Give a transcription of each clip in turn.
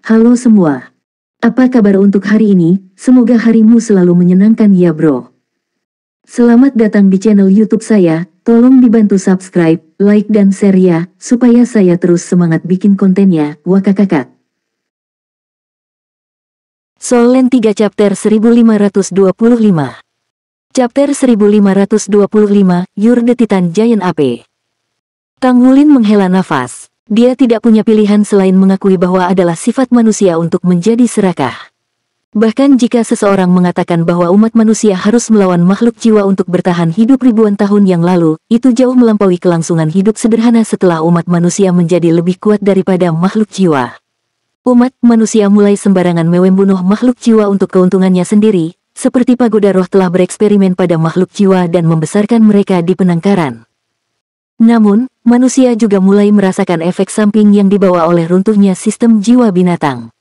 Halo semua. Apa kabar untuk hari ini? Semoga harimu selalu menyenangkan ya bro. Selamat datang di channel YouTube saya. Tolong dibantu subscribe, like dan share ya, supaya saya terus semangat bikin kontennya. Wakakakak. Soul Land 3 Chapter 1525. Chapter 1525, You're the Titan Giant AP. Tang Wulin menghela nafas. Dia tidak punya pilihan selain mengakui bahwa adalah sifat manusia untuk menjadi serakah. Bahkan jika seseorang mengatakan bahwa umat manusia harus melawan makhluk jiwa untuk bertahan hidup ribuan tahun yang lalu, itu jauh melampaui kelangsungan hidup sederhana setelah umat manusia menjadi lebih kuat daripada makhluk jiwa. Umat manusia mulai sembarangan membunuh makhluk jiwa untuk keuntungannya sendiri, seperti pagoda roh telah bereksperimen pada makhluk jiwa dan membesarkan mereka di penangkaran. Namun, manusia juga mulai merasakan efek samping yang dibawa oleh runtuhnya sistem jiwa binatang.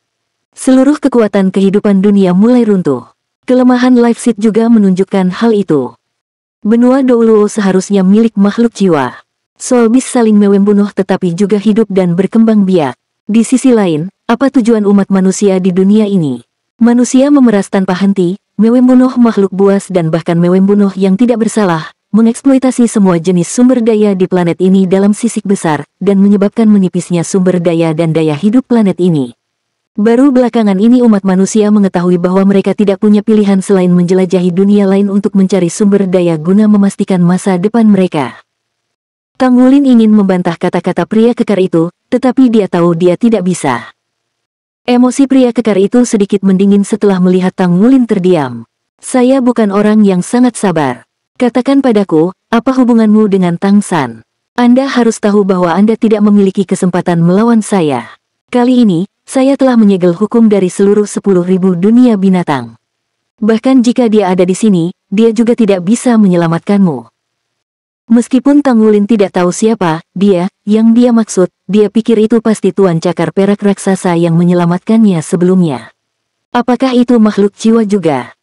Seluruh kekuatan kehidupan dunia mulai runtuh. Kelemahan Life Seed juga menunjukkan hal itu. Benua Douluo seharusnya milik makhluk jiwa. Soul Beast saling membunuh tetapi juga hidup dan berkembang biak. Di sisi lain, apa tujuan umat manusia di dunia ini? Manusia memeras tanpa henti, membunuh makhluk buas dan bahkan membunuh yang tidak bersalah, mengeksploitasi semua jenis sumber daya di planet ini dalam sisik besar, dan menyebabkan menipisnya sumber daya dan daya hidup planet ini. Baru belakangan ini umat manusia mengetahui bahwa mereka tidak punya pilihan selain menjelajahi dunia lain untuk mencari sumber daya guna memastikan masa depan mereka. Tang Wulin ingin membantah kata-kata pria kekar itu, tetapi dia tahu dia tidak bisa. Emosi pria kekar itu sedikit mendingin setelah melihat Tang Wulin terdiam. Saya bukan orang yang sangat sabar. Katakan padaku, apa hubunganmu dengan Tang San? Anda harus tahu bahwa Anda tidak memiliki kesempatan melawan saya. Kali ini, saya telah menyegel hukum dari seluruh 10.000 dunia binatang. Bahkan jika dia ada di sini, dia juga tidak bisa menyelamatkanmu. Meskipun Tang Wulin tidak tahu siapa yang dia maksud, dia pikir itu pasti Tuan Cakar Perak Raksasa yang menyelamatkannya sebelumnya. Apakah itu makhluk jiwa juga?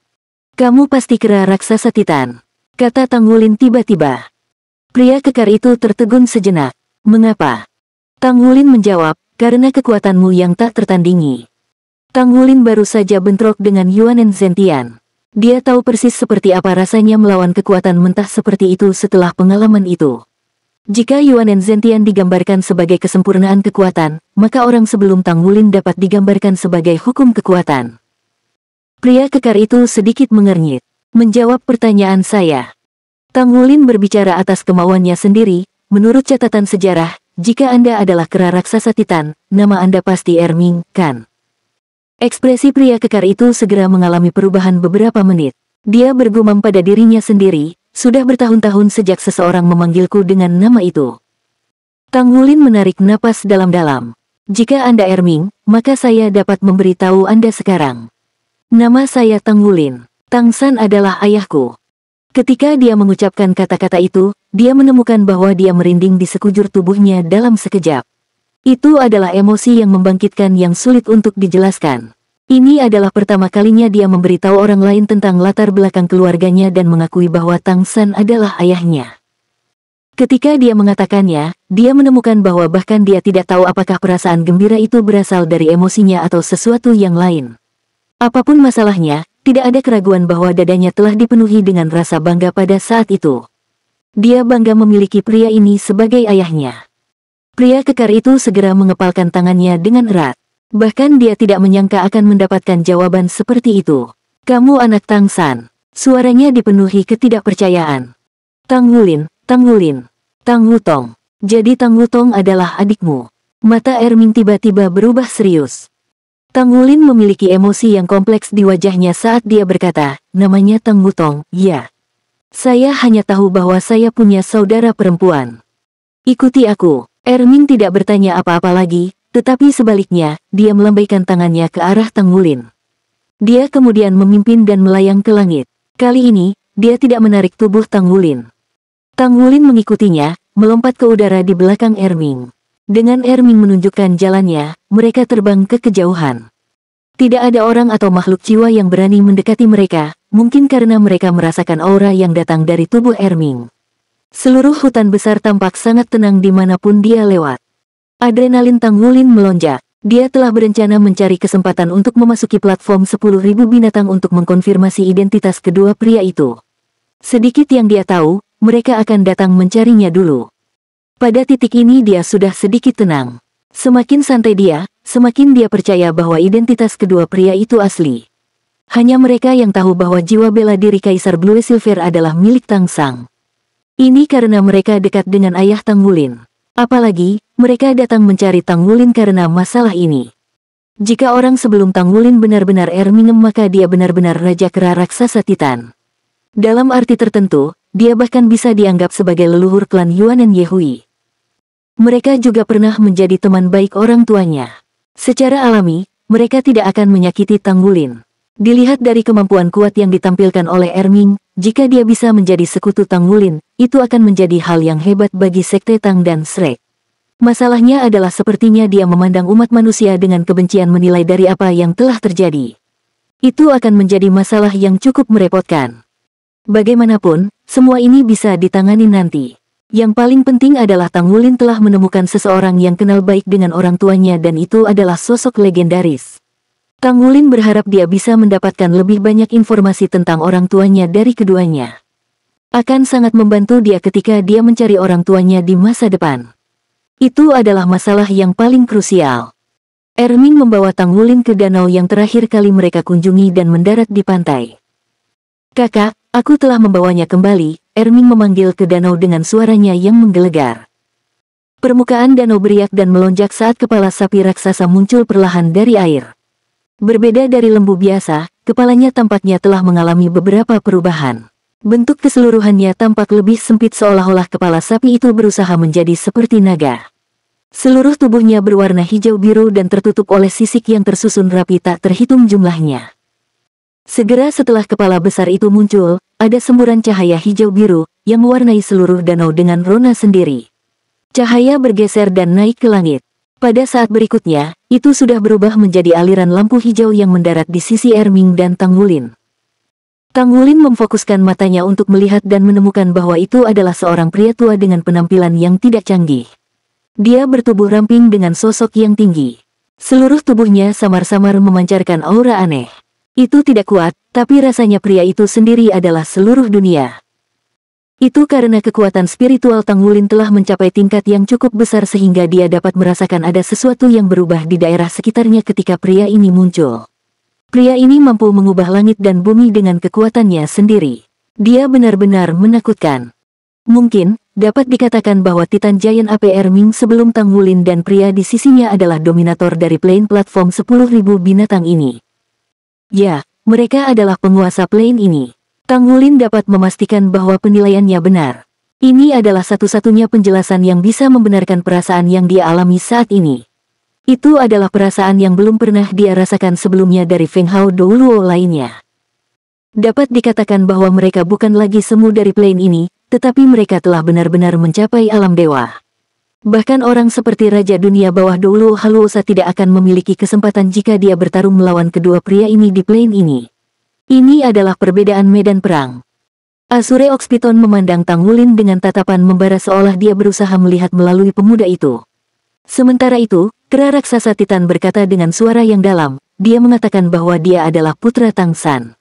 Kamu pasti kera raksasa Titan, kata Tang Wulin tiba-tiba. Pria kekar itu tertegun sejenak. Mengapa? Tang Wulin menjawab, karena kekuatanmu yang tak tertandingi. Tang Wulin baru saja bentrok dengan Yuanen Zentian. Dia tahu persis seperti apa rasanya melawan kekuatan mentah seperti itu setelah pengalaman itu. Jika Yuanen Zentian digambarkan sebagai kesempurnaan kekuatan, maka orang sebelum Tang Wulin dapat digambarkan sebagai hukum kekuatan. Pria kekar itu sedikit mengernyit. Menjawab pertanyaan saya. Tang Wulin berbicara atas kemauannya sendiri. Menurut catatan sejarah, jika Anda adalah kera raksasa Titan, nama Anda pasti Erming, kan? Ekspresi pria kekar itu segera mengalami perubahan beberapa menit. Dia bergumam pada dirinya sendiri, sudah bertahun-tahun sejak seseorang memanggilku dengan nama itu. Tang Wulin menarik napas dalam-dalam. Jika Anda Erming, maka saya dapat memberitahu Anda sekarang. Nama saya Tang Wulin. Tang San adalah ayahku. Ketika dia mengucapkan kata-kata itu, dia menemukan bahwa dia merinding di sekujur tubuhnya dalam sekejap. Itu adalah emosi yang membangkitkan yang sulit untuk dijelaskan. Ini adalah pertama kalinya dia memberitahu orang lain tentang latar belakang keluarganya dan mengakui bahwa Tang San adalah ayahnya. Ketika dia mengatakannya, dia menemukan bahwa bahkan dia tidak tahu apakah perasaan gembira itu berasal dari emosinya atau sesuatu yang lain. Apapun masalahnya, tidak ada keraguan bahwa dadanya telah dipenuhi dengan rasa bangga pada saat itu. Dia bangga memiliki pria ini sebagai ayahnya. Pria kekar itu segera mengepalkan tangannya dengan erat. Bahkan dia tidak menyangka akan mendapatkan jawaban seperti itu. Kamu anak Tang San. Suaranya dipenuhi ketidakpercayaan. Tang Wulin, Tang Wulin. Tang Wutong. Jadi Tang Wutong adalah adikmu. Mata Erming tiba-tiba berubah serius. Tang Wulin memiliki emosi yang kompleks di wajahnya saat dia berkata, namanya Tang Wutong, ya. Saya hanya tahu bahwa saya punya saudara perempuan. Ikuti aku. Erming tidak bertanya apa-apa lagi, tetapi sebaliknya, dia melambaikan tangannya ke arah Tang Wulin. Dia kemudian memimpin dan melayang ke langit. Kali ini, dia tidak menarik tubuh Tang Wulin. Tang Wulin mengikutinya, melompat ke udara di belakang Erming. Dengan Erming menunjukkan jalannya, mereka terbang ke kejauhan. Tidak ada orang atau makhluk jiwa yang berani mendekati mereka, mungkin karena mereka merasakan aura yang datang dari tubuh Erming. Seluruh hutan besar tampak sangat tenang dimanapun dia lewat. Adrenalin Tang Wulin melonjak. Dia telah berencana mencari kesempatan untuk memasuki platform 10.000 binatang untuk mengkonfirmasi identitas kedua pria itu. Sedikit yang dia tahu, mereka akan datang mencarinya dulu. Pada titik ini dia sudah sedikit tenang. Semakin santai dia, semakin dia percaya bahwa identitas kedua pria itu asli. Hanya mereka yang tahu bahwa jiwa bela diri Kaisar Blue Silver adalah milik Tang Sang. Ini karena mereka dekat dengan ayah Tang Wulin. Apalagi, mereka datang mencari Tang Wulin karena masalah ini. Jika orang sebelum Tang Wulin benar-benar Erminem maka dia benar-benar Raja Kera Raksasa Titan. Dalam arti tertentu, dia bahkan bisa dianggap sebagai leluhur klan Yuan dan Yehui. Mereka juga pernah menjadi teman baik orang tuanya. Secara alami, mereka tidak akan menyakiti Tang Wulin. Dilihat dari kemampuan kuat yang ditampilkan oleh Erming, jika dia bisa menjadi sekutu Tang Wulin, itu akan menjadi hal yang hebat bagi Sekte Tang dan Shrek. Masalahnya adalah sepertinya dia memandang umat manusia dengan kebencian menilai dari apa yang telah terjadi. Itu akan menjadi masalah yang cukup merepotkan. Bagaimanapun, semua ini bisa ditangani nanti. Yang paling penting adalah Tang Wulin telah menemukan seseorang yang kenal baik dengan orang tuanya dan itu adalah sosok legendaris. Tang Wulin berharap dia bisa mendapatkan lebih banyak informasi tentang orang tuanya dari keduanya. Akan sangat membantu dia ketika dia mencari orang tuanya di masa depan. Itu adalah masalah yang paling krusial. Erming membawa Tang Wulin ke danau yang terakhir kali mereka kunjungi dan mendarat di pantai. "Kakak, aku telah membawanya kembali," Erming memanggil ke danau dengan suaranya yang menggelegar. Permukaan danau beriak dan melonjak saat kepala sapi raksasa muncul perlahan dari air. Berbeda dari lembu biasa, kepalanya tampaknya telah mengalami beberapa perubahan. Bentuk keseluruhannya tampak lebih sempit seolah-olah kepala sapi itu berusaha menjadi seperti naga. Seluruh tubuhnya berwarna hijau biru dan tertutup oleh sisik yang tersusun rapi tak terhitung jumlahnya. Segera setelah kepala besar itu muncul, ada semburan cahaya hijau biru yang mewarnai seluruh danau dengan rona sendiri. Cahaya bergeser dan naik ke langit. Pada saat berikutnya, itu sudah berubah menjadi aliran lampu hijau yang mendarat di sisi Erming dan Tang Wulin. Tang Wulin memfokuskan matanya untuk melihat dan menemukan bahwa itu adalah seorang pria tua dengan penampilan yang tidak canggih. Dia bertubuh ramping dengan sosok yang tinggi. Seluruh tubuhnya samar-samar memancarkan aura aneh. Itu tidak kuat, tapi rasanya pria itu sendiri adalah seluruh dunia. Itu karena kekuatan spiritual Tang Wulin telah mencapai tingkat yang cukup besar sehingga dia dapat merasakan ada sesuatu yang berubah di daerah sekitarnya ketika pria ini muncul. Pria ini mampu mengubah langit dan bumi dengan kekuatannya sendiri. Dia benar-benar menakutkan. Mungkin, dapat dikatakan bahwa Titan Giant Ape Erming sebelum Tang Wulin dan pria di sisinya adalah dominator dari plane platform 10.000 binatang ini. Ya, mereka adalah penguasa plane ini. Tang Wulin dapat memastikan bahwa penilaiannya benar. Ini adalah satu-satunya penjelasan yang bisa membenarkan perasaan yang dia alami saat ini. Itu adalah perasaan yang belum pernah dia rasakan sebelumnya dari Feng Hao Douluo lainnya. Dapat dikatakan bahwa mereka bukan lagi semu dari plane ini, tetapi mereka telah benar-benar mencapai alam dewa. Bahkan orang seperti Raja Dunia Bawah Douluo Haluosa tidak akan memiliki kesempatan jika dia bertarung melawan kedua pria ini di plane ini. Ini adalah perbedaan medan perang. Azure Ox Piton memandang Tang Wulin dengan tatapan membara seolah dia berusaha melihat melalui pemuda itu. Sementara itu, Kera Raksasa Titan berkata dengan suara yang dalam, dia mengatakan bahwa dia adalah putra Tang San.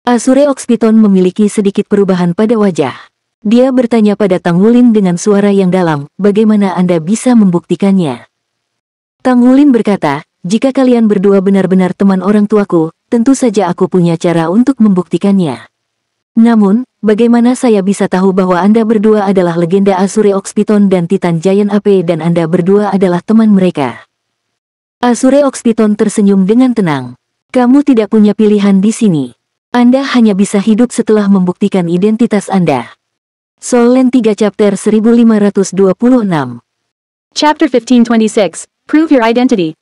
Azure Ox Piton memiliki sedikit perubahan pada wajah. Dia bertanya pada Tang Wulin dengan suara yang dalam, bagaimana Anda bisa membuktikannya? Tang Wulin berkata, jika kalian berdua benar-benar teman orang tuaku, tentu saja aku punya cara untuk membuktikannya. Namun, bagaimana saya bisa tahu bahwa Anda berdua adalah legenda Azure Ox Piton dan Titan Giant Ape dan Anda berdua adalah teman mereka? Azure Ox Piton tersenyum dengan tenang. Kamu tidak punya pilihan di sini. Anda hanya bisa hidup setelah membuktikan identitas Anda. Soul Land 3 Chapter 1526. Chapter 1526, Prove Your Identity.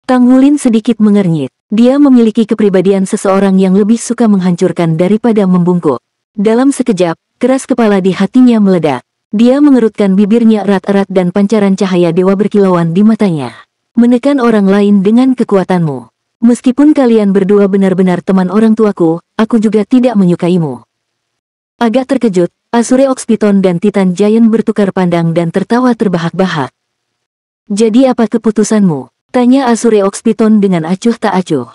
Tang Wulin sedikit mengernyit. Dia memiliki kepribadian seseorang yang lebih suka menghancurkan daripada membungkuk. Dalam sekejap, keras kepala di hatinya meledak. Dia mengerutkan bibirnya erat-erat dan pancaran cahaya dewa berkilauan di matanya. Menekan orang lain dengan kekuatanmu. Meskipun kalian berdua benar-benar teman orang tuaku, aku juga tidak menyukaimu. Agak terkejut, Azure Ox Piton dan Titan Giant bertukar pandang dan tertawa terbahak-bahak. Jadi apa keputusanmu? Tanya Azure Ox Piton dengan acuh tak acuh.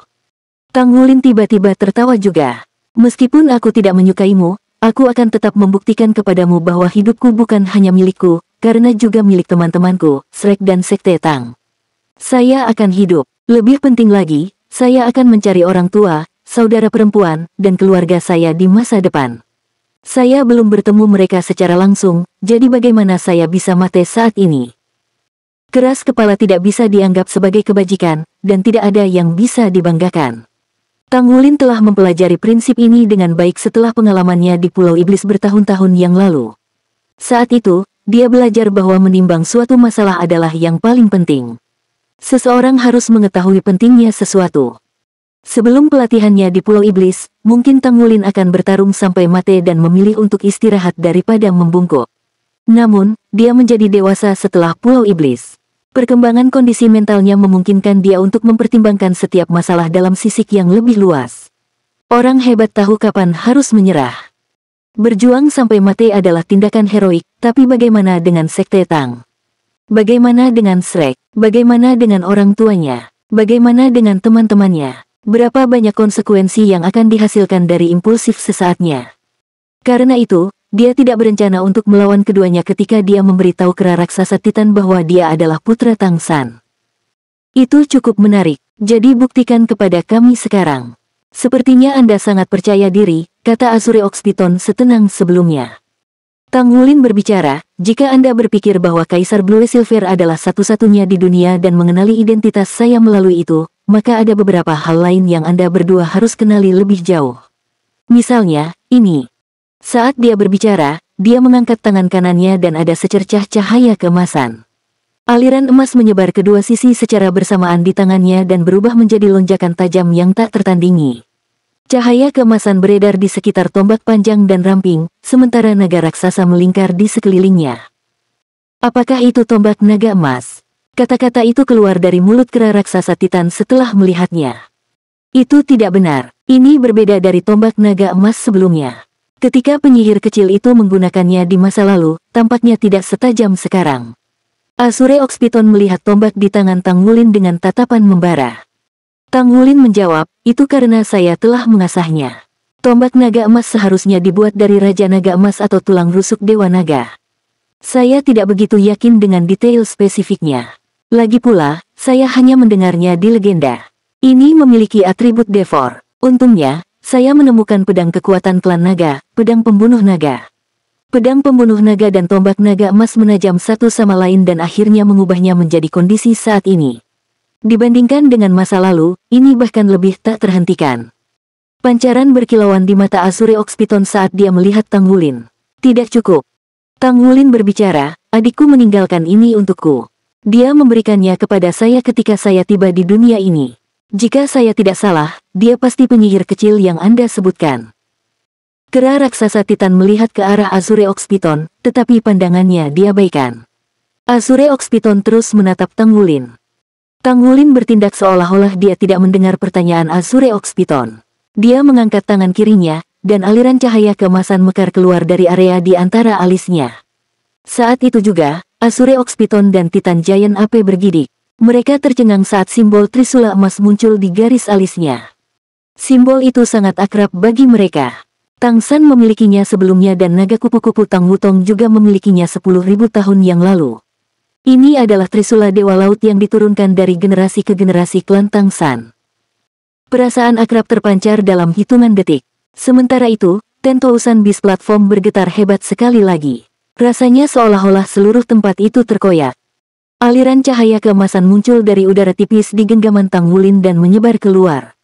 Tang Wulin tiba-tiba tertawa juga. Meskipun aku tidak menyukaimu, aku akan tetap membuktikan kepadamu bahwa hidupku bukan hanya milikku, karena juga milik teman-temanku, Shrek dan Sekte Tang. Saya akan hidup. Lebih penting lagi, saya akan mencari orang tua, saudara perempuan, dan keluarga saya di masa depan. Saya belum bertemu mereka secara langsung, jadi bagaimana saya bisa mati saat ini? Keras kepala tidak bisa dianggap sebagai kebajikan, dan tidak ada yang bisa dibanggakan. Tang Wulin telah mempelajari prinsip ini dengan baik setelah pengalamannya di Pulau Iblis bertahun-tahun yang lalu. Saat itu, dia belajar bahwa menimbang suatu masalah adalah yang paling penting. Seseorang harus mengetahui pentingnya sesuatu. Sebelum pelatihannya di Pulau Iblis, mungkin Tang Wulin akan bertarung sampai mati dan memilih untuk istirahat daripada membungkuk. Namun, dia menjadi dewasa setelah Pulau Iblis. Perkembangan kondisi mentalnya memungkinkan dia untuk mempertimbangkan setiap masalah dalam sisik yang lebih luas. Orang hebat tahu kapan harus menyerah. Berjuang sampai mati adalah tindakan heroik, tapi bagaimana dengan Sekte Tang? Bagaimana dengan Shrek? Bagaimana dengan orang tuanya? Bagaimana dengan teman-temannya? Berapa banyak konsekuensi yang akan dihasilkan dari impulsif sesaatnya? Karena itu, dia tidak berencana untuk melawan keduanya ketika dia memberitahu kera raksasa Titan bahwa dia adalah putra Tang San. Itu cukup menarik, jadi buktikan kepada kami sekarang. Sepertinya Anda sangat percaya diri, kata Azure Ox Piton setenang sebelumnya. Tang Wulin berbicara, jika Anda berpikir bahwa Kaisar Blue Silver adalah satu-satunya di dunia dan mengenali identitas saya melalui itu, maka ada beberapa hal lain yang Anda berdua harus kenali lebih jauh. Misalnya, ini. Saat dia berbicara, dia mengangkat tangan kanannya dan ada secercah cahaya keemasan. Aliran emas menyebar kedua sisi secara bersamaan di tangannya dan berubah menjadi lonjakan tajam yang tak tertandingi. Cahaya keemasan beredar di sekitar tombak panjang dan ramping, sementara naga raksasa melingkar di sekelilingnya. Apakah itu tombak naga emas? Kata-kata itu keluar dari mulut kera raksasa Titan setelah melihatnya. Itu tidak benar. Ini berbeda dari tombak naga emas sebelumnya. Ketika penyihir kecil itu menggunakannya di masa lalu, tampaknya tidak setajam sekarang. Azure Ox Piton melihat tombak di tangan Tang Wulin dengan tatapan membara. Tang Wulin menjawab, itu karena saya telah mengasahnya. Tombak naga emas seharusnya dibuat dari Raja Naga Emas atau tulang rusuk Dewa Naga. Saya tidak begitu yakin dengan detail spesifiknya. Lagi pula, saya hanya mendengarnya di legenda. Ini memiliki atribut Devor. Untungnya, saya menemukan pedang kekuatan klan naga, pedang pembunuh naga. Pedang pembunuh naga dan tombak naga emas menajam satu sama lain dan akhirnya mengubahnya menjadi kondisi saat ini. Dibandingkan dengan masa lalu, ini bahkan lebih tak terhentikan. Pancaran berkilauan di mata Azure Ox Piton saat dia melihat Tang Wulin. Tidak cukup. Tang Wulin berbicara, adikku meninggalkan ini untukku. Dia memberikannya kepada saya ketika saya tiba di dunia ini. Jika saya tidak salah, dia pasti penyihir kecil yang Anda sebutkan. Kera raksasa Titan melihat ke arah Azure Ox Piton, tetapi pandangannya diabaikan. Azure Ox Piton terus menatap Tang Wulin. Tang Wulin bertindak seolah-olah dia tidak mendengar pertanyaan Azure Ox Piton. Dia mengangkat tangan kirinya, dan aliran cahaya keemasan mekar keluar dari area di antara alisnya. Saat itu juga, Azure Ox Piton dan Titan Giant Ape bergidik. Mereka tercengang saat simbol Trisula emas muncul di garis alisnya. Simbol itu sangat akrab bagi mereka. Tang San memilikinya sebelumnya dan naga kupu-kupu Tang Wutong juga memilikinya 10.000 tahun yang lalu. Ini adalah Trisula Dewa Laut yang diturunkan dari generasi ke generasi klan Tang San. Perasaan akrab terpancar dalam hitungan detik. Sementara itu, Tentousan Beast Platform bergetar hebat sekali lagi. Rasanya seolah-olah seluruh tempat itu terkoyak. Aliran cahaya keemasan muncul dari udara tipis di genggaman Tang Wulin dan menyebar keluar.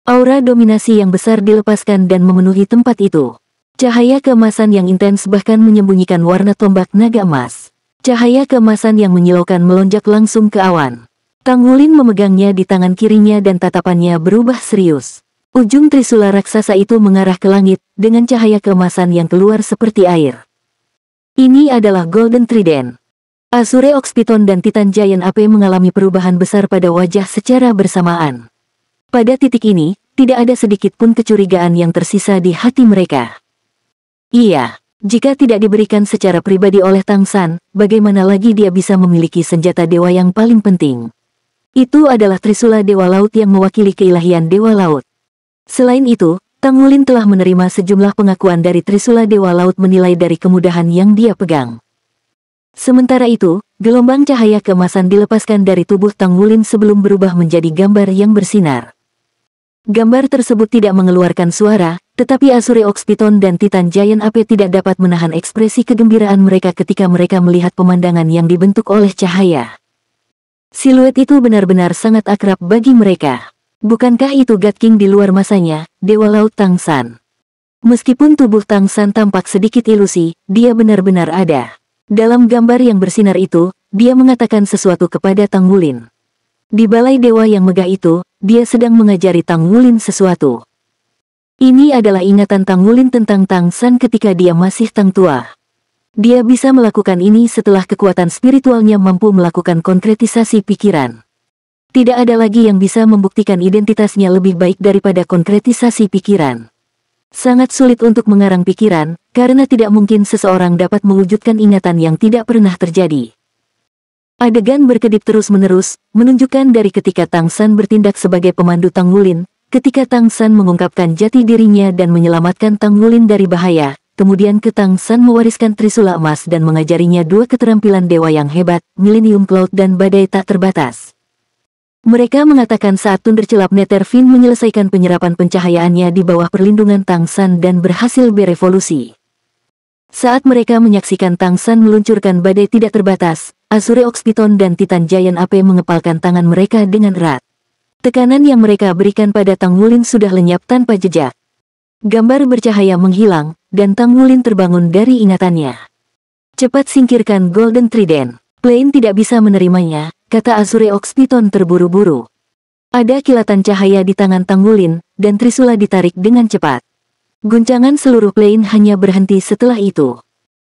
Aura dominasi yang besar dilepaskan dan memenuhi tempat itu. Cahaya keemasan yang intens bahkan menyembunyikan warna tombak naga emas. Cahaya keemasan yang menyilaukan melonjak langsung ke awan. Tang Wulin memegangnya di tangan kirinya dan tatapannya berubah serius. Ujung Trisula raksasa itu mengarah ke langit, dengan cahaya keemasan yang keluar seperti air. Ini adalah Golden Trident. Azure Ox Piton dan Titan Giant Ape mengalami perubahan besar pada wajah secara bersamaan. Pada titik ini, tidak ada sedikit pun kecurigaan yang tersisa di hati mereka. Iya, jika tidak diberikan secara pribadi oleh Tang San, bagaimana lagi dia bisa memiliki senjata dewa yang paling penting? Itu adalah Trisula Dewa Laut yang mewakili keilahian Dewa Laut. Selain itu, Tang Wulin telah menerima sejumlah pengakuan dari Trisula Dewa Laut menilai dari kemudahan yang dia pegang. Sementara itu, gelombang cahaya keemasan dilepaskan dari tubuh Tang Wulin sebelum berubah menjadi gambar yang bersinar. Gambar tersebut tidak mengeluarkan suara, tetapi Azure Ox Python dan Titan Giant Ape tidak dapat menahan ekspresi kegembiraan mereka ketika mereka melihat pemandangan yang dibentuk oleh cahaya. Siluet itu benar-benar sangat akrab bagi mereka. Bukankah itu God King di luar masanya, Dewa Laut Tang San? Meskipun tubuh Tang San tampak sedikit ilusi, dia benar-benar ada. Dalam gambar yang bersinar itu, dia mengatakan sesuatu kepada Tang Wulin. Di balai dewa yang megah itu, dia sedang mengajari Tang Wulin sesuatu. Ini adalah ingatan Tang Wulin tentang Tang San ketika dia masih Tang Tua. Dia bisa melakukan ini setelah kekuatan spiritualnya mampu melakukan konkretisasi pikiran. Tidak ada lagi yang bisa membuktikan identitasnya lebih baik daripada konkretisasi pikiran. Sangat sulit untuk mengarang pikiran, karena tidak mungkin seseorang dapat mewujudkan ingatan yang tidak pernah terjadi. Adegan berkedip terus-menerus, menunjukkan dari ketika Tang San bertindak sebagai pemandu Tang Wulin, ketika Tang San mengungkapkan jati dirinya dan menyelamatkan Tang Wulin dari bahaya, kemudian ke Tang San mewariskan Trisula Emas dan mengajarinya dua keterampilan dewa yang hebat, Millennium Cloud dan Badai Tak Terbatas. Mereka mengatakan saat Thundercelap Netherfin menyelesaikan penyerapan pencahayaannya di bawah perlindungan Tang San dan berhasil berevolusi. Saat mereka menyaksikan Tang San meluncurkan Badai Tidak Terbatas, Azure Ox Python dan Titan Giant Ape mengepalkan tangan mereka dengan erat. Tekanan yang mereka berikan pada Tang Wulin sudah lenyap tanpa jejak. Gambar bercahaya menghilang, dan Tang Wulin terbangun dari ingatannya. Cepat singkirkan Golden Trident. Plain tidak bisa menerimanya, kata Azure Ox Python terburu-buru. Ada kilatan cahaya di tangan Tang Wulin, dan Trisula ditarik dengan cepat. Guncangan seluruh Plain hanya berhenti setelah itu.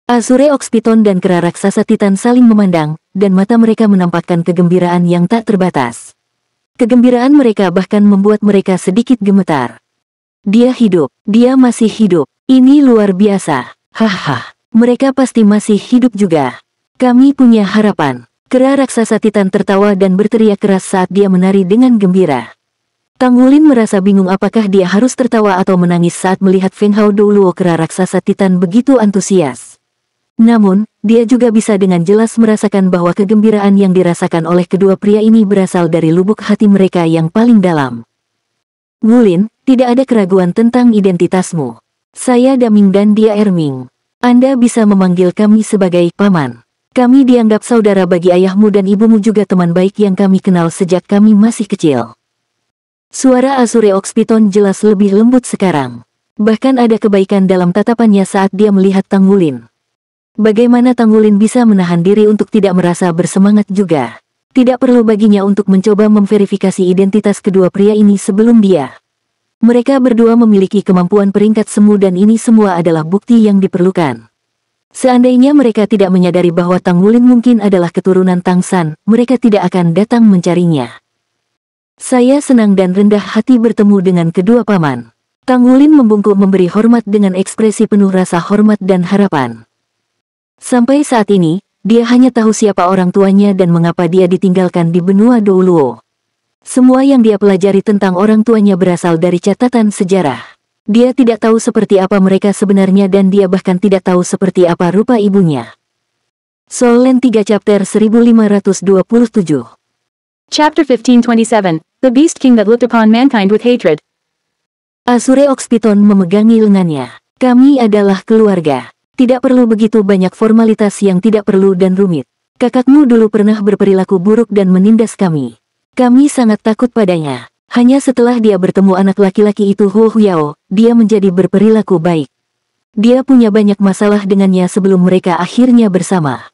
Azure Ox Python dan kera raksasa Titan saling memandang, dan mata mereka menampakkan kegembiraan yang tak terbatas. Kegembiraan mereka bahkan membuat mereka sedikit gemetar. Dia hidup, dia masih hidup. Ini luar biasa. Haha, mereka pasti masih hidup juga. Kami punya harapan. Kera raksasa Titan tertawa dan berteriak keras saat dia menari dengan gembira. Tang Wulin merasa bingung apakah dia harus tertawa atau menangis saat melihat Feng Hao Douluo kera raksasa Titan begitu antusias. Namun, dia juga bisa dengan jelas merasakan bahwa kegembiraan yang dirasakan oleh kedua pria ini berasal dari lubuk hati mereka yang paling dalam. Wulin, tidak ada keraguan tentang identitasmu. Saya Daming dan dia Erming. Anda bisa memanggil kami sebagai paman. Kami dianggap saudara bagi ayahmu dan ibumu juga teman baik yang kami kenal sejak kami masih kecil. Suara Azure Ox Python jelas lebih lembut sekarang. Bahkan ada kebaikan dalam tatapannya saat dia melihat Tang Wulin. Bagaimana Tang Wulin bisa menahan diri untuk tidak merasa bersemangat juga? Tidak perlu baginya untuk mencoba memverifikasi identitas kedua pria ini sebelum dia. Mereka berdua memiliki kemampuan peringkat semu dan ini semua adalah bukti yang diperlukan. Seandainya mereka tidak menyadari bahwa Tang Wulin mungkin adalah keturunan Tang San, mereka tidak akan datang mencarinya. Saya senang dan rendah hati bertemu dengan kedua paman. Tang Wulin membungkuk memberi hormat dengan ekspresi penuh rasa hormat dan harapan. Sampai saat ini, dia hanya tahu siapa orang tuanya dan mengapa dia ditinggalkan di benua Douluo. Semua yang dia pelajari tentang orang tuanya berasal dari catatan sejarah. Dia tidak tahu seperti apa mereka sebenarnya dan dia bahkan tidak tahu seperti apa rupa ibunya. Soul Land 3 Chapter 1527 Chapter 1527, The Beast King That Looked Upon Mankind with Hatred. Azure Ox Python memegangi lengannya. Kami adalah keluarga. Tidak perlu begitu banyak formalitas yang tidak perlu dan rumit. Kakakmu dulu pernah berperilaku buruk dan menindas kami. Kami sangat takut padanya. Hanya setelah dia bertemu anak laki-laki itu Huo Huyao, dia menjadi berperilaku baik. Dia punya banyak masalah dengannya sebelum mereka akhirnya bersama.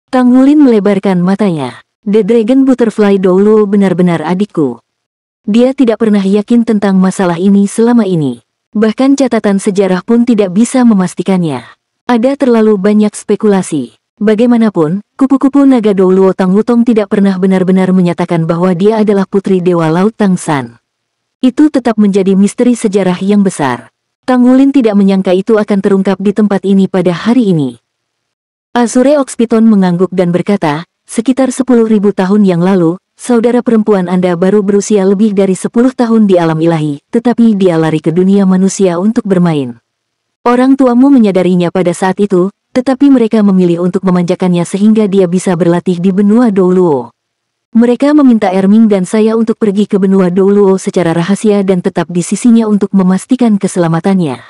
Tang Wulin melebarkan matanya. The Dragon Butterfly Douluo benar-benar adikku. Dia tidak pernah yakin tentang masalah ini selama ini. Bahkan catatan sejarah pun tidak bisa memastikannya. Ada terlalu banyak spekulasi. Bagaimanapun, kupu-kupu naga Douluo Tang Wutong tidak pernah benar-benar menyatakan bahwa dia adalah putri Dewa Laut Tang San. Itu tetap menjadi misteri sejarah yang besar. Tang Wulin tidak menyangka itu akan terungkap di tempat ini pada hari ini. Azure Ox Python mengangguk dan berkata, sekitar 10.000 tahun yang lalu, saudara perempuan Anda baru berusia lebih dari 10 tahun di alam ilahi, tetapi dia lari ke dunia manusia untuk bermain. Orang tuamu menyadarinya pada saat itu, tetapi mereka memilih untuk memanjakannya sehingga dia bisa berlatih di benua Douluo. Mereka meminta Erming dan saya untuk pergi ke benua Douluo secara rahasia dan tetap di sisinya untuk memastikan keselamatannya.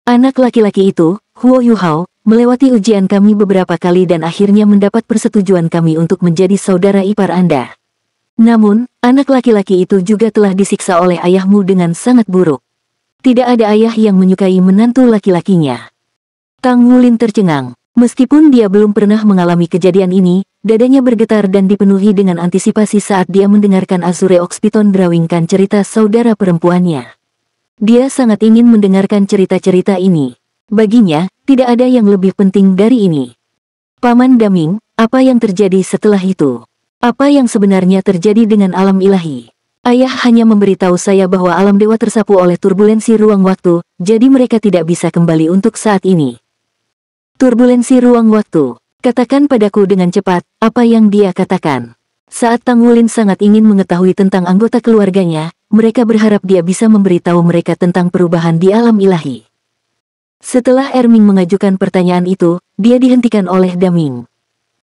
Anak laki-laki itu, Huo Yuhao, melewati ujian kami beberapa kali dan akhirnya mendapat persetujuan kami untuk menjadi saudara ipar Anda. Namun, anak laki-laki itu juga telah disiksa oleh ayahmu dengan sangat buruk. Tidak ada ayah yang menyukai menantu laki-lakinya. Tang Wulin tercengang. Meskipun dia belum pernah mengalami kejadian ini, dadanya bergetar dan dipenuhi dengan antisipasi saat dia mendengarkan Azure Oxpiton drawingkan cerita saudara perempuannya. Dia sangat ingin mendengarkan cerita-cerita ini. Baginya, tidak ada yang lebih penting dari ini. Paman Daming, apa yang terjadi setelah itu? Apa yang sebenarnya terjadi dengan alam ilahi? Ayah hanya memberitahu saya bahwa alam dewa tersapu oleh turbulensi ruang waktu, jadi mereka tidak bisa kembali untuk saat ini. Turbulensi ruang waktu. Katakan padaku dengan cepat, apa yang dia katakan. Saat Tang Wulin sangat ingin mengetahui tentang anggota keluarganya, mereka berharap dia bisa memberitahu mereka tentang perubahan di alam ilahi. Setelah Erming mengajukan pertanyaan itu, dia dihentikan oleh Daming.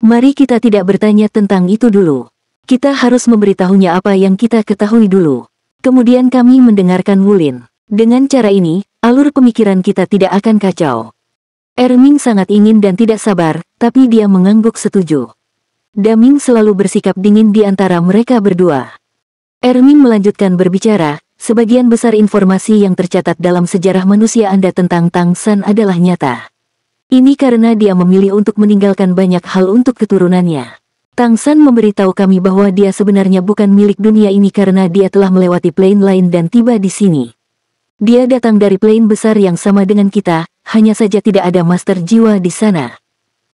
Mari kita tidak bertanya tentang itu dulu. Kita harus memberitahunya apa yang kita ketahui dulu. Kemudian kami mendengarkan Wulin. Dengan cara ini, alur pemikiran kita tidak akan kacau. Erming sangat ingin dan tidak sabar, tapi dia mengangguk setuju. Daming selalu bersikap dingin di antara mereka berdua. Erming melanjutkan berbicara, sebagian besar informasi yang tercatat dalam sejarah manusia Anda tentang Tang San adalah nyata. Ini karena dia memilih untuk meninggalkan banyak hal untuk keturunannya. Tang San memberitahu kami bahwa dia sebenarnya bukan milik dunia ini karena dia telah melewati plane lain dan tiba di sini. Dia datang dari plane besar yang sama dengan kita, hanya saja tidak ada master jiwa di sana.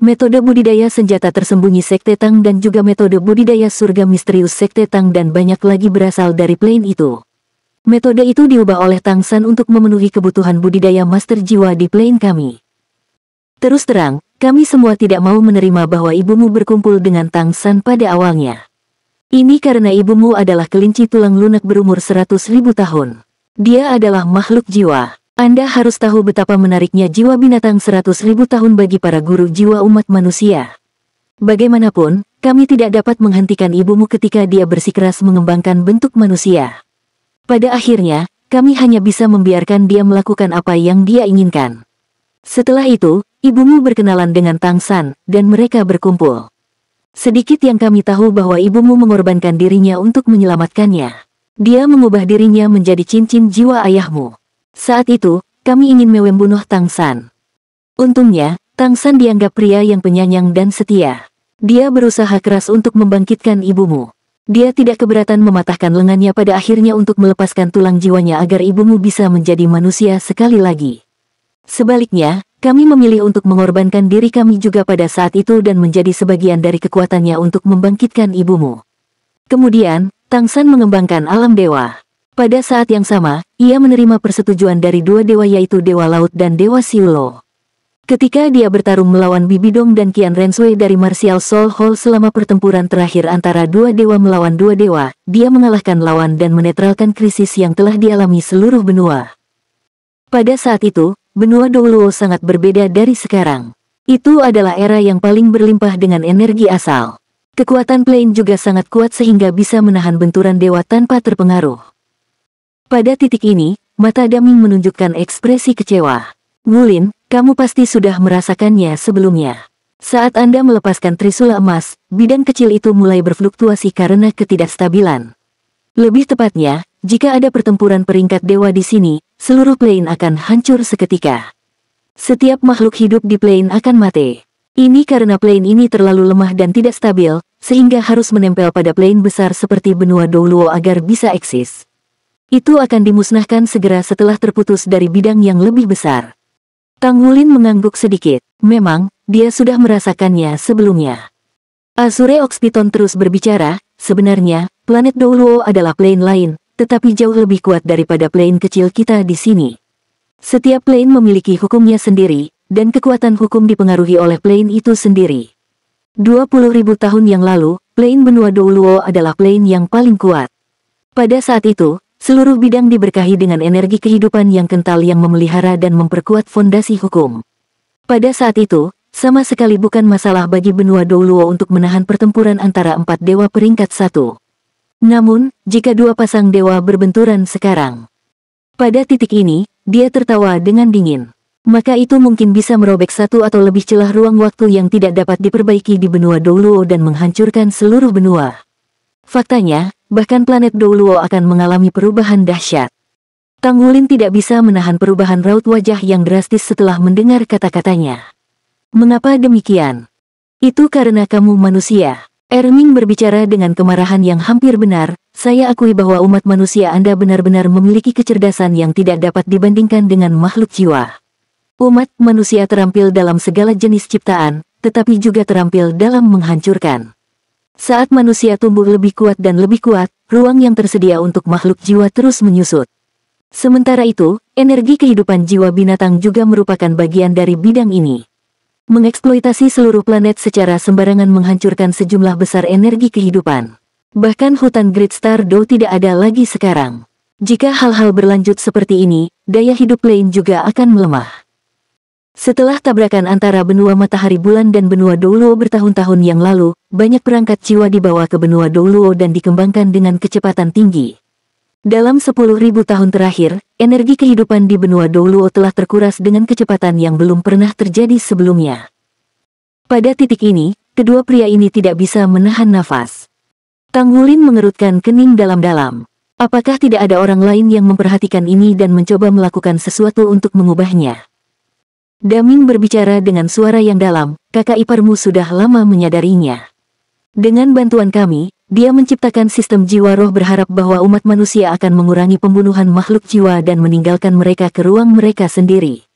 Metode budidaya senjata tersembunyi Sekte Tang dan juga metode budidaya surga misterius Sekte Tang dan banyak lagi berasal dari plane itu. Metode itu diubah oleh Tang San untuk memenuhi kebutuhan budidaya master jiwa di plane kami. Terus terang, kami semua tidak mau menerima bahwa ibumu berkumpul dengan Tang San pada awalnya. Ini karena ibumu adalah kelinci tulang lunak berumur 100.000 tahun. Dia adalah makhluk jiwa. Anda harus tahu betapa menariknya jiwa binatang 100.000 tahun bagi para guru jiwa umat manusia. Bagaimanapun, kami tidak dapat menghentikan ibumu ketika dia bersikeras mengembangkan bentuk manusia. Pada akhirnya, kami hanya bisa membiarkan dia melakukan apa yang dia inginkan. Setelah itu, ibumu berkenalan dengan Tang San, dan mereka berkumpul. Sedikit yang kami tahu bahwa ibumu mengorbankan dirinya untuk menyelamatkannya. Dia mengubah dirinya menjadi cincin jiwa ayahmu. Saat itu, kami ingin membunuh Tang San. Untungnya, Tang San dianggap pria yang penyayang dan setia. Dia berusaha keras untuk membangkitkan ibumu. Dia tidak keberatan mematahkan lengannya pada akhirnya untuk melepaskan tulang jiwanya agar ibumu bisa menjadi manusia sekali lagi. Sebaliknya, kami memilih untuk mengorbankan diri kami juga pada saat itu dan menjadi sebagian dari kekuatannya untuk membangkitkan ibumu. Kemudian, Tang San mengembangkan alam dewa. Pada saat yang sama, ia menerima persetujuan dari dua dewa yaitu Dewa Laut dan Dewa Siulo. Ketika dia bertarung melawan Bibidong dan Qian Rensui dari Martial Soul Hall selama pertempuran terakhir antara dua dewa melawan dua dewa, dia mengalahkan lawan dan menetralkan krisis yang telah dialami seluruh benua. Pada saat itu, benua Douluo sangat berbeda dari sekarang. Itu adalah era yang paling berlimpah dengan energi asal. Kekuatan plane juga sangat kuat sehingga bisa menahan benturan dewa tanpa terpengaruh. Pada titik ini, mata Daming menunjukkan ekspresi kecewa. Wulin, kamu pasti sudah merasakannya sebelumnya. Saat Anda melepaskan trisula emas, bidang kecil itu mulai berfluktuasi karena ketidakstabilan. Lebih tepatnya, jika ada pertempuran peringkat dewa di sini, seluruh plane akan hancur seketika. Setiap makhluk hidup di plane akan mati. Ini karena plane ini terlalu lemah dan tidak stabil, sehingga harus menempel pada plane besar seperti benua Douluo agar bisa eksis. Itu akan dimusnahkan segera setelah terputus dari bidang yang lebih besar. Tang Wulin mengangguk sedikit. Memang, dia sudah merasakannya sebelumnya. Azure Oxpiton terus berbicara, sebenarnya, planet Douluo adalah plane lain, tetapi jauh lebih kuat daripada plane kecil kita di sini. Setiap plane memiliki hukumnya sendiri, dan kekuatan hukum dipengaruhi oleh plane itu sendiri. 20.000 tahun yang lalu, plane benua Douluo adalah plane yang paling kuat. Pada saat itu, seluruh bidang diberkahi dengan energi kehidupan yang kental yang memelihara dan memperkuat fondasi hukum. Pada saat itu, sama sekali bukan masalah bagi benua Douluo untuk menahan pertempuran antara 4 dewa peringkat 1. Namun, jika 2 pasang dewa berbenturan sekarang, pada titik ini, dia tertawa dengan dingin. Maka itu mungkin bisa merobek 1 atau lebih celah ruang waktu yang tidak dapat diperbaiki di benua Douluo dan menghancurkan seluruh benua. Faktanya, bahkan planet Douluo akan mengalami perubahan dahsyat. Tang Wulin tidak bisa menahan perubahan raut wajah yang drastis setelah mendengar kata-katanya. Mengapa demikian? Itu karena kamu manusia. Erming berbicara dengan kemarahan yang hampir benar. Saya akui bahwa umat manusia Anda benar-benar memiliki kecerdasan yang tidak dapat dibandingkan dengan makhluk jiwa. Umat manusia terampil dalam segala jenis ciptaan, tetapi juga terampil dalam menghancurkan. Saat manusia tumbuh lebih kuat dan lebih kuat, ruang yang tersedia untuk makhluk jiwa terus menyusut. Sementara itu, energi kehidupan jiwa binatang juga merupakan bagian dari bidang ini. Mengeksploitasi seluruh planet secara sembarangan menghancurkan sejumlah besar energi kehidupan. Bahkan hutan Great Star Do tidak ada lagi sekarang. Jika hal-hal berlanjut seperti ini, daya hidup plane juga akan melemah. Setelah tabrakan antara benua Matahari Bulan dan benua Douluo bertahun-tahun yang lalu, banyak perangkat jiwa dibawa ke benua Douluo dan dikembangkan dengan kecepatan tinggi. Dalam 10.000 tahun terakhir, energi kehidupan di benua Douluo telah terkuras dengan kecepatan yang belum pernah terjadi sebelumnya. Pada titik ini, kedua pria ini tidak bisa menahan nafas. Tang Wulin mengerutkan kening dalam-dalam. Apakah tidak ada orang lain yang memperhatikan ini dan mencoba melakukan sesuatu untuk mengubahnya? Daming berbicara dengan suara yang dalam, kakak iparmu sudah lama menyadarinya. Dengan bantuan kami, dia menciptakan sistem jiwa roh berharap bahwa umat manusia akan mengurangi pembunuhan makhluk jiwa dan meninggalkan mereka ke ruang mereka sendiri.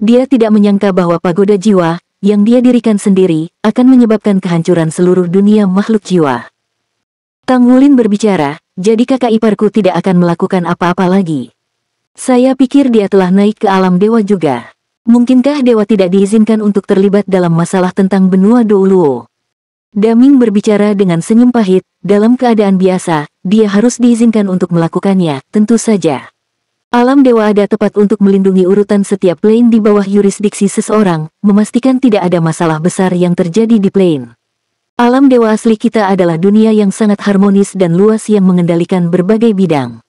Dia tidak menyangka bahwa pagoda jiwa, yang dia dirikan sendiri, akan menyebabkan kehancuran seluruh dunia makhluk jiwa. Tang Wulin berbicara, jadi kakak iparku tidak akan melakukan apa-apa lagi. Saya pikir dia telah naik ke alam dewa juga. Mungkinkah dewa tidak diizinkan untuk terlibat dalam masalah tentang benua Douluo? Daming berbicara dengan senyum pahit, dalam keadaan biasa, dia harus diizinkan untuk melakukannya, tentu saja. Alam dewa ada tepat untuk melindungi urutan setiap plane di bawah yurisdiksi seseorang, memastikan tidak ada masalah besar yang terjadi di plane. Alam dewa asli kita adalah dunia yang sangat harmonis dan luas yang mengendalikan berbagai bidang.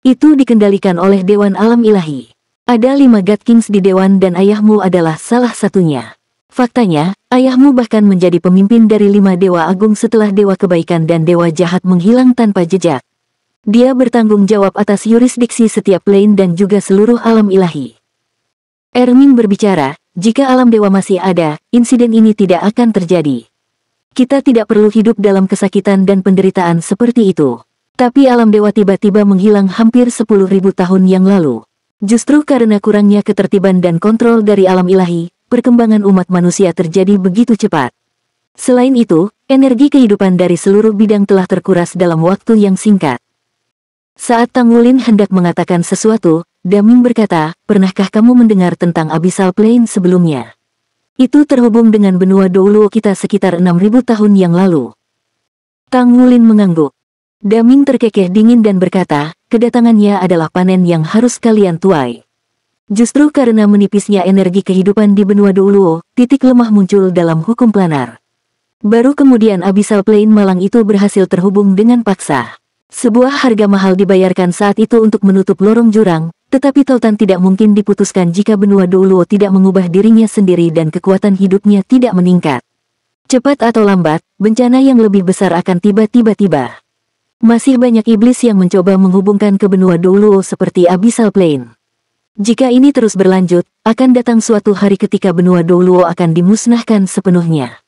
Itu dikendalikan oleh Dewan Alam Ilahi. Ada 5 God Kings di Dewan dan ayahmu adalah salah satunya. Faktanya, ayahmu bahkan menjadi pemimpin dari 5 dewa agung setelah dewa kebaikan dan dewa jahat menghilang tanpa jejak. Dia bertanggung jawab atas yurisdiksi setiap plane dan juga seluruh alam ilahi. Erming berbicara, jika alam dewa masih ada, insiden ini tidak akan terjadi. Kita tidak perlu hidup dalam kesakitan dan penderitaan seperti itu. Tapi alam dewa tiba-tiba menghilang hampir 10.000 tahun yang lalu. Justru karena kurangnya ketertiban dan kontrol dari alam ilahi, perkembangan umat manusia terjadi begitu cepat. Selain itu, energi kehidupan dari seluruh bidang telah terkuras dalam waktu yang singkat. Saat Tang Wulin hendak mengatakan sesuatu, Daming berkata, pernahkah kamu mendengar tentang Abyssal Plane sebelumnya? Itu terhubung dengan benua Douluo kita sekitar 6.000 tahun yang lalu. Tang Wulin mengangguk. Daming terkekeh dingin dan berkata, kedatangannya adalah panen yang harus kalian tuai. Justru karena menipisnya energi kehidupan di benua Douluo, titik lemah muncul dalam hukum planar. Baru kemudian Abyssal Plane malang itu berhasil terhubung dengan paksa. Sebuah harga mahal dibayarkan saat itu untuk menutup lorong jurang, tetapi tautan tidak mungkin diputuskan jika benua Douluo tidak mengubah dirinya sendiri dan kekuatan hidupnya tidak meningkat. Cepat atau lambat, bencana yang lebih besar akan tiba-tiba. Masih banyak iblis yang mencoba menghubungkan ke benua Douluo seperti Abyssal Plane. Jika ini terus berlanjut, akan datang suatu hari ketika benua Douluo akan dimusnahkan sepenuhnya.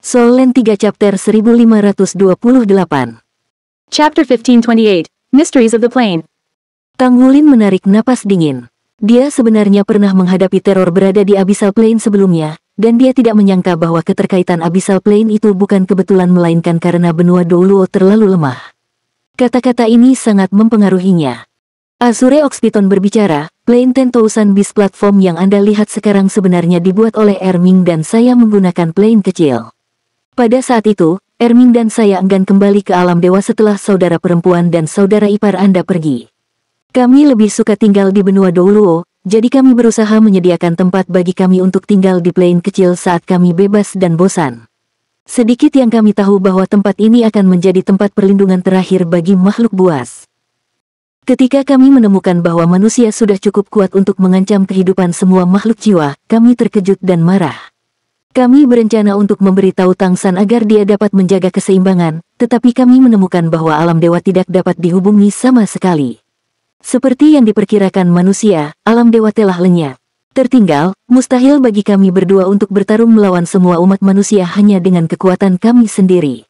Soul Land 3 Chapter 1528. Chapter 1528, Mysteries of the Plane. Tang Wulin menarik napas dingin. Dia sebenarnya pernah menghadapi teror berada di Abyssal Plane sebelumnya, dan dia tidak menyangka bahwa keterkaitan Abyssal Plane itu bukan kebetulan melainkan karena benua Douluo terlalu lemah. Kata-kata ini sangat mempengaruhinya. Azure Oxpiton berbicara, Plane 10,000 Beast platform yang Anda lihat sekarang sebenarnya dibuat oleh Erming dan saya menggunakan plane kecil. Pada saat itu, Erming dan saya enggan kembali ke alam dewa setelah saudara perempuan dan saudara ipar Anda pergi. Kami lebih suka tinggal di benua Douluo, jadi kami berusaha menyediakan tempat bagi kami untuk tinggal di plain kecil saat kami bebas dan bosan. Sedikit yang kami tahu bahwa tempat ini akan menjadi tempat perlindungan terakhir bagi makhluk buas. Ketika kami menemukan bahwa manusia sudah cukup kuat untuk mengancam kehidupan semua makhluk jiwa, kami terkejut dan marah. Kami berencana untuk memberitahu Tang San agar dia dapat menjaga keseimbangan, tetapi kami menemukan bahwa alam dewa tidak dapat dihubungi sama sekali. Seperti yang diperkirakan manusia, alam dewa telah lenyap. Tertinggal, mustahil bagi kami berdua untuk bertarung melawan semua umat manusia hanya dengan kekuatan kami sendiri.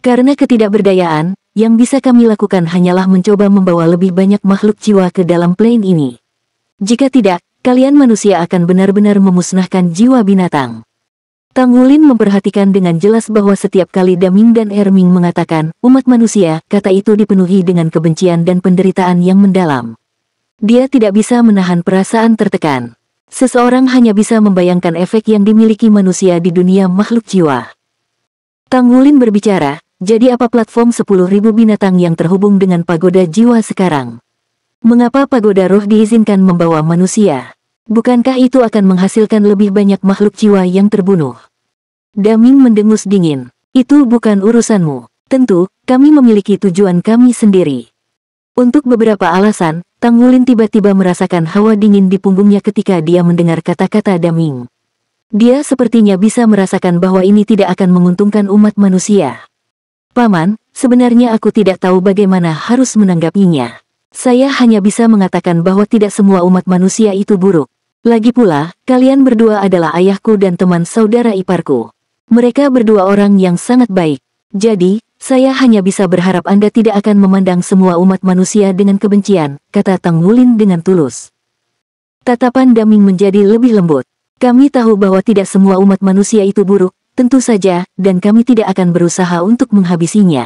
Karena ketidakberdayaan, yang bisa kami lakukan hanyalah mencoba membawa lebih banyak makhluk jiwa ke dalam plane ini. Jika tidak, kalian manusia akan benar-benar memusnahkan jiwa binatang. Tang Wulin memperhatikan dengan jelas bahwa setiap kali Daming dan Erming mengatakan, umat manusia, kata itu dipenuhi dengan kebencian dan penderitaan yang mendalam. Dia tidak bisa menahan perasaan tertekan. Seseorang hanya bisa membayangkan efek yang dimiliki manusia di dunia makhluk jiwa. Tang Wulin berbicara, jadi apa platform 10.000 binatang yang terhubung dengan pagoda jiwa sekarang? Mengapa pagoda roh diizinkan membawa manusia? Bukankah itu akan menghasilkan lebih banyak makhluk jiwa yang terbunuh? Daming mendengus dingin. Itu bukan urusanmu. Tentu, kami memiliki tujuan kami sendiri. Untuk beberapa alasan, Tang Wulin tiba-tiba merasakan hawa dingin di punggungnya ketika dia mendengar kata-kata Daming. Dia sepertinya bisa merasakan bahwa ini tidak akan menguntungkan umat manusia. Paman, sebenarnya aku tidak tahu bagaimana harus menanggapinya. Saya hanya bisa mengatakan bahwa tidak semua umat manusia itu buruk. Lagi pula, kalian berdua adalah ayahku dan teman saudara iparku. Mereka berdua orang yang sangat baik. Jadi, saya hanya bisa berharap Anda tidak akan memandang semua umat manusia dengan kebencian, kata Tang Wulin dengan tulus. Tatapan Daming menjadi lebih lembut. Kami tahu bahwa tidak semua umat manusia itu buruk. Tentu saja, dan kami tidak akan berusaha untuk menghabisinya.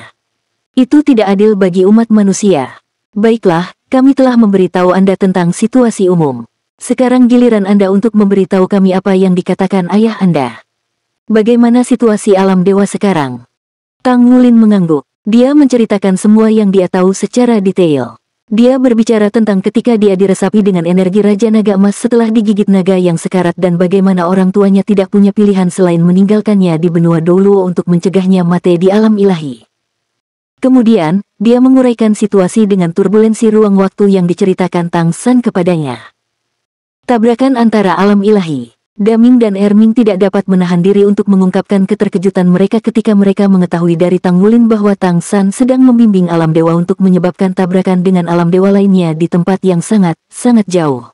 Itu tidak adil bagi umat manusia. Baiklah, kami telah memberitahu Anda tentang situasi umum. Sekarang giliran Anda untuk memberitahu kami apa yang dikatakan ayah Anda. Bagaimana situasi alam dewa sekarang? Tang Wulin mengangguk. Dia menceritakan semua yang dia tahu secara detail. Dia berbicara tentang ketika dia diresapi dengan energi Raja Naga Emas setelah digigit naga yang sekarat dan bagaimana orang tuanya tidak punya pilihan selain meninggalkannya di benua Douluo untuk mencegahnya mati di alam ilahi. Kemudian, dia menguraikan situasi dengan turbulensi ruang waktu yang diceritakan Tang San kepadanya. Tabrakan antara alam ilahi. Daming dan Erming tidak dapat menahan diri untuk mengungkapkan keterkejutan mereka ketika mereka mengetahui dari Tang Wulin bahwa Tang San sedang membimbing alam dewa untuk menyebabkan tabrakan dengan alam dewa lainnya di tempat yang sangat jauh.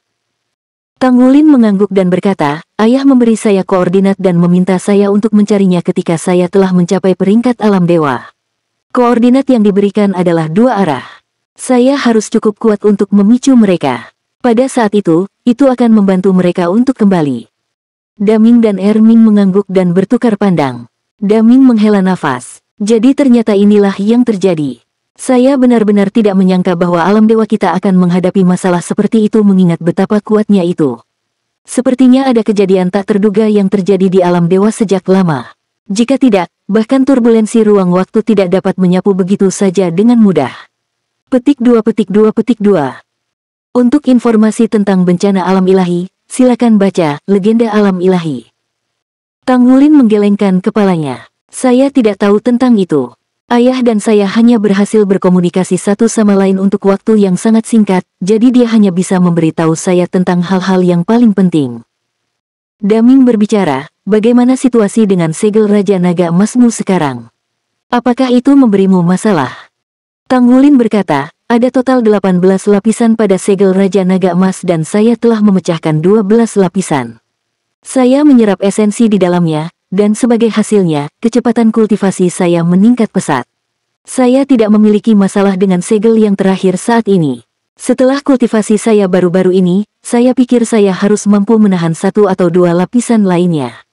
Tang Wulin mengangguk dan berkata, ayah memberi saya koordinat dan meminta saya untuk mencarinya ketika saya telah mencapai peringkat alam dewa. Koordinat yang diberikan adalah 2 arah. Saya harus cukup kuat untuk memicu mereka. Pada saat itu akan membantu mereka untuk kembali. Daming dan Erming mengangguk dan bertukar pandang. Daming menghela nafas. Jadi ternyata inilah yang terjadi. Saya benar-benar tidak menyangka bahwa alam dewa kita akan menghadapi masalah seperti itu mengingat betapa kuatnya itu. Sepertinya ada kejadian tak terduga yang terjadi di alam dewa sejak lama. Jika tidak, bahkan turbulensi ruang waktu tidak dapat menyapu begitu saja dengan mudah. Petik 2. Untuk informasi tentang bencana alam ilahi, silakan baca Legenda Alam Ilahi. Tang Wulin menggelengkan kepalanya. Saya tidak tahu tentang itu. Ayah dan saya hanya berhasil berkomunikasi satu sama lain untuk waktu yang sangat singkat, jadi dia hanya bisa memberitahu saya tentang hal-hal yang paling penting. Daming berbicara, bagaimana situasi dengan segel Raja Naga Emasmu sekarang? Apakah itu memberimu masalah? Tang Wulin berkata, ada total 18 lapisan pada segel Raja Naga Emas dan saya telah memecahkan 12 lapisan. Saya menyerap esensi di dalamnya, dan sebagai hasilnya, kecepatan kultivasi saya meningkat pesat. Saya tidak memiliki masalah dengan segel yang terakhir saat ini. Setelah kultivasi saya baru-baru ini, saya pikir saya harus mampu menahan 1 atau 2 lapisan lainnya.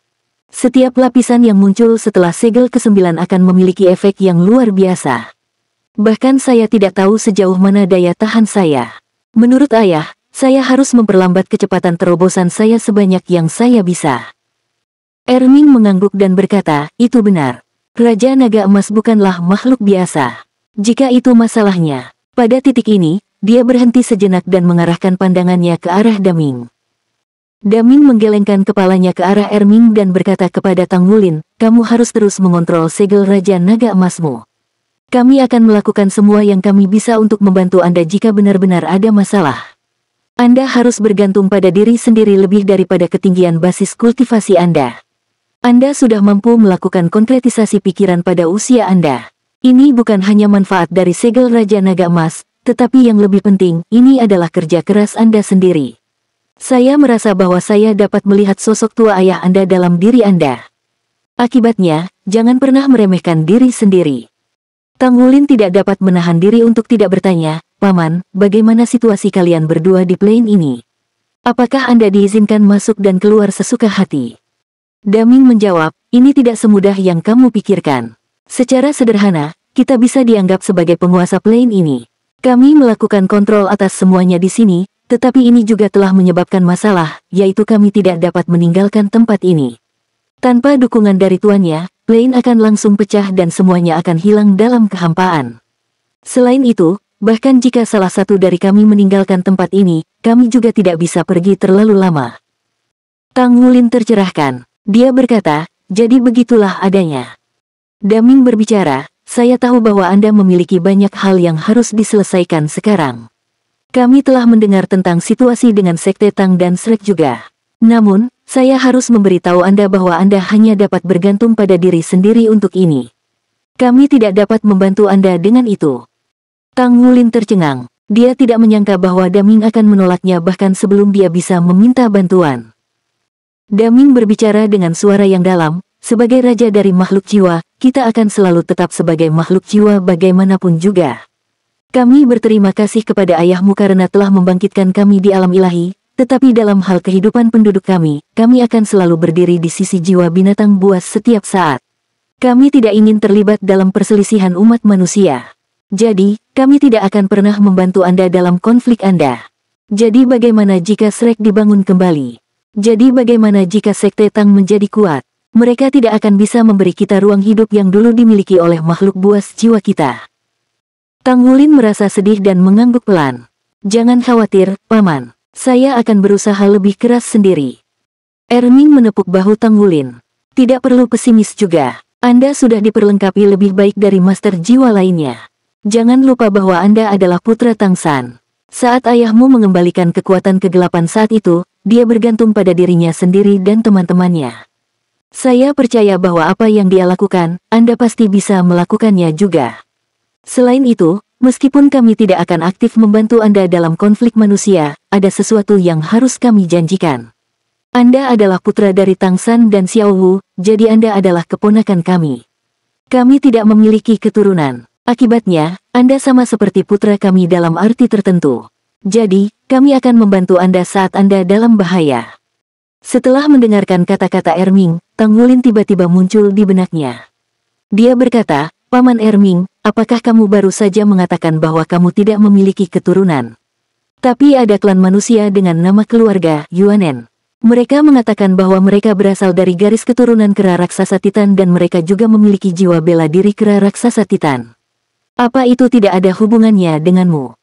Setiap lapisan yang muncul setelah segel ke-9 akan memiliki efek yang luar biasa. Bahkan saya tidak tahu sejauh mana daya tahan saya. Menurut ayah, saya harus memperlambat kecepatan terobosan saya sebanyak yang saya bisa. Erming mengangguk dan berkata, itu benar. Raja Naga Emas bukanlah makhluk biasa. Jika itu masalahnya, pada titik ini, dia berhenti sejenak dan mengarahkan pandangannya ke arah Daming. Daming menggelengkan kepalanya ke arah Erming dan berkata kepada Tang Wulin, kamu harus terus mengontrol segel Raja Naga Emasmu. Kami akan melakukan semua yang kami bisa untuk membantu Anda jika benar-benar ada masalah. Anda harus bergantung pada diri sendiri lebih daripada ketinggian basis kultivasi Anda. Anda sudah mampu melakukan konkretisasi pikiran pada usia Anda. Ini bukan hanya manfaat dari segel Raja Naga Emas, tetapi yang lebih penting, ini adalah kerja keras Anda sendiri. Saya merasa bahwa saya dapat melihat sosok tua ayah Anda dalam diri Anda. Akibatnya, jangan pernah meremehkan diri sendiri. Tang Wulin tidak dapat menahan diri untuk tidak bertanya, Paman, bagaimana situasi kalian berdua di plane ini? Apakah Anda diizinkan masuk dan keluar sesuka hati? Daming menjawab, ini tidak semudah yang kamu pikirkan. Secara sederhana, kita bisa dianggap sebagai penguasa plane ini. Kami melakukan kontrol atas semuanya di sini, tetapi ini juga telah menyebabkan masalah, yaitu kami tidak dapat meninggalkan tempat ini. Tanpa dukungan dari tuannya, plane akan langsung pecah dan semuanya akan hilang dalam kehampaan. Selain itu, bahkan jika salah satu dari kami meninggalkan tempat ini, kami juga tidak bisa pergi terlalu lama. Tang Wulin tercerahkan. Dia berkata, jadi begitulah adanya. Daming berbicara, saya tahu bahwa Anda memiliki banyak hal yang harus diselesaikan sekarang. Kami telah mendengar tentang situasi dengan Sekte Tang dan Shrek juga. Namun, saya harus memberitahu Anda bahwa Anda hanya dapat bergantung pada diri sendiri untuk ini. Kami tidak dapat membantu Anda dengan itu. Tang Wulin tercengang. Dia tidak menyangka bahwa Daming akan menolaknya bahkan sebelum dia bisa meminta bantuan. Daming berbicara dengan suara yang dalam, sebagai raja dari makhluk jiwa, kita akan selalu tetap sebagai makhluk jiwa bagaimanapun juga. Kami berterima kasih kepada ayahmu karena telah membangkitkan kami di alam ilahi, tetapi dalam hal kehidupan penduduk kami akan selalu berdiri di sisi jiwa binatang buas setiap saat. Kami tidak ingin terlibat dalam perselisihan umat manusia. Jadi, kami tidak akan pernah membantu Anda dalam konflik Anda. Jadi bagaimana jika Shrek dibangun kembali? Jadi bagaimana jika Sekte Tang menjadi kuat? Mereka tidak akan bisa memberi kita ruang hidup yang dulu dimiliki oleh makhluk buas jiwa kita. Tang Wulin merasa sedih dan mengangguk pelan. Jangan khawatir, Paman. Saya akan berusaha lebih keras sendiri. Erming menepuk bahu Tang Wulin. Tidak perlu pesimis juga. Anda sudah diperlengkapi lebih baik dari master jiwa lainnya. Jangan lupa bahwa Anda adalah putra Tang San. Saat ayahmu mengembalikan kekuatan kegelapan saat itu, dia bergantung pada dirinya sendiri dan teman-temannya. Saya percaya bahwa apa yang dia lakukan, Anda pasti bisa melakukannya juga. Selain itu, meskipun kami tidak akan aktif membantu Anda dalam konflik manusia, ada sesuatu yang harus kami janjikan. Anda adalah putra dari Tang San dan Xiao Wu, jadi Anda adalah keponakan kami. Kami tidak memiliki keturunan. Akibatnya, Anda sama seperti putra kami dalam arti tertentu. Jadi, kami akan membantu Anda saat Anda dalam bahaya. Setelah mendengarkan kata-kata Erming, Tang Wulin tiba-tiba muncul di benaknya. Dia berkata, Paman Erming, apakah kamu baru saja mengatakan bahwa kamu tidak memiliki keturunan? Tapi ada klan manusia dengan nama keluarga, Yuanen. Mereka mengatakan bahwa mereka berasal dari garis keturunan kera raksasa Titan dan mereka juga memiliki jiwa bela diri kera raksasa Titan. Apa itu tidak ada hubungannya denganmu?